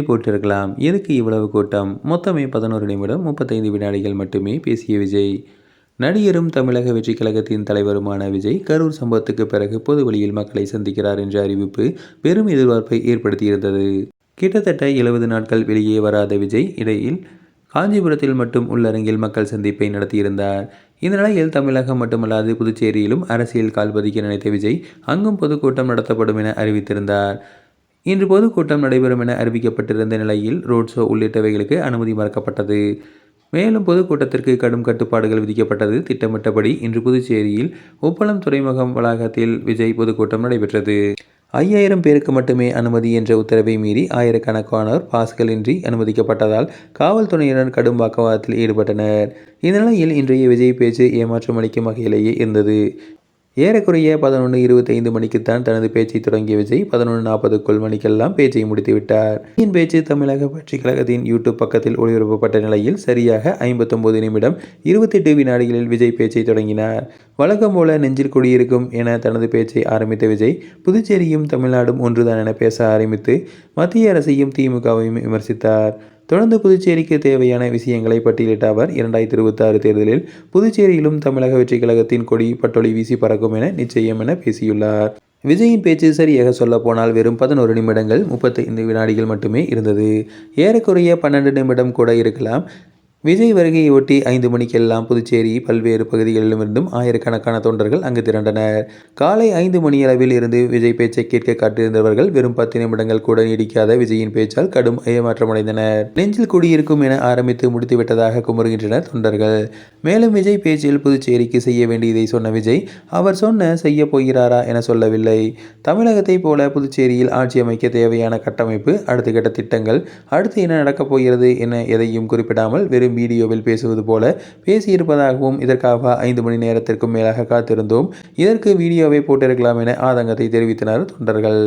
போட்டிருக்கலாம். எதுக்கு இவ்வளவு கூட்டம்? மொத்தமே 11 நிமிடம் 35 வினாடிகள் மட்டுமே பேசிய விஜய். நடிகரும் தமிழக வெற்றி கழகத்தின் தலைவருமான விஜய் கரூர் சம்பவத்துக்கு பிறகு பொது வழியில் மக்களை சந்திக்கிறார் என்ற அறிவிப்பு பெரும் எதிர்பார்ப்பை ஏற்படுத்தியிருந்தது. கிட்டத்தட்ட 70 நாட்கள் வெளியே வராத விஜய் இடையில் காஞ்சிபுரத்தில் மட்டும் உள்ளரங்கில் மக்கள் சந்திப்பை நடத்தியிருந்தார். இந்த நிலையில் தமிழகம் மட்டுமல்லாது புதுச்சேரியிலும் அரசியல் கால் பதிக்க நினைத்த விஜய் அங்கும் பொதுக்கூட்டம் நடத்தப்படும் என அறிவித்திருந்தார். இன்று பொதுக்கூட்டம் நடைபெறும் என அறிவிக்கப்பட்டிருந்த நிலையில் ரோட் ஷோ உள்ளிட்டவைகளுக்கு அனுமதி மறுக்கப்பட்டது. மேலும் பொதுக்கூட்டத்திற்கு கடும் கட்டுப்பாடுகள் விதிக்கப்பட்டது. திட்டமிட்டபடி இன்று புதுச்சேரியில் உப்பளம் துறைமுகம் வளாகத்தில் விஜய் பொதுக்கூட்டம் நடைபெற்றது. 5000 பேருக்கு மட்டுமே அனுமதி என்ற உத்தரவை மீறி ஆயிரக்கணக்கானோர் பாஸ்கள் இன்றி அனுமதிக்கப்பட்டதால் காவல்துறையினர் கடும் வாக்குவாதத்தில் ஈடுபட்டனர். இந்த நிலையில் இன்றைய விஜய் பேச்சு ஏமாற்றம் அளிக்கும் வகையிலேயே இருந்தது. ஏறக்குறைய 11:25 மணிக்குத்தான் தனது பேச்சை தொடங்கிய விஜய் 11:40 மணிக்கெல்லாம் பேச்சை முடித்துவிட்டார். விஜயின் பேச்சு தமிழக வெற்றி கழகத்தின் யூடியூப் பக்கத்தில் ஒளிபரப்பப்பட்ட நிலையில் சரியாக 59 நிமிடம் 28 வினாடிகளில் விஜய் பேச்சை தொடங்கினார். வழக்கம் போல நெஞ்சில் குடியிருக்கும் என தனது பேச்சை ஆரம்பித்த விஜய் புதுச்சேரியும் தமிழ்நாடும் ஒன்றுதான் என பேச ஆரம்பித்து மத்திய அரசையும் திமுகவையும் விமர்சித்தார். தொடர்ந்து புதுச்சேரிக்கு தேவையான விஷயங்களை பட்டியலிட்ட அவர் 2026 தேர்தலில் புதுச்சேரியிலும் தமிழக வெற்றி கழகத்தின் கொடி பட்டொலி வீசி பறக்கும் என நிச்சயம் என பேசியுள்ளார். விஜயின் பேச்சு சரியாக சொல்ல போனால் வெறும் 11 நிமிடங்கள் 35 வினாடிகள் மட்டுமே இருந்தது. ஏறக்குறைய 12 நிமிடம் கூட இருக்கலாம். விஜய் வருகையை ஒட்டி 5 மணிக்கெல்லாம் புதுச்சேரி பல்வேறு பகுதிகளிலுமிருந்தும் ஆயிரக்கணக்கான தொண்டர்கள் அங்கு திரண்டனர். காலை 5 மணியளவில் இருந்து விஜய் பேச்சை கேட்க காத்திருந்தவர்கள் வெறும் 10 நிமிடங்கள் கூட நீடிக்காத விஜயின் பேச்சால் கடும் ஏமாற்றமடைந்தனர். நெஞ்சில் குடியிருக்கும் என ஆரம்பித்து முடித்துவிட்டதாக குமுறுகின்றனர் தொண்டர்கள். மேலும் விஜய் பேச்சில் புதுச்சேரிக்கு செய்ய வேண்டியதை சொன்ன விஜய் அவர் சொன்ன செய்ய போகிறாரா என சொல்லவில்லை. தமிழகத்தை போல புதுச்சேரியில் ஆட்சி அமைக்க தேவையான கட்டமைப்பு, அடுத்த கட்ட திட்டங்கள், அடுத்து என்ன நடக்கப் போகிறது என எதையும் குறிப்பிடாமல் வெறும் வீடியோவில் பேசுவது போல பேசியிருப்பதாகவும் இதற்காக 5 மணி நேரத்திற்கும் மேலாக காத்திருந்தோம், இதற்கு வீடியோவை போட்டிருக்கலாம் என ஆதங்கத்தை தெரிவித்தனர் தொண்டர்கள்.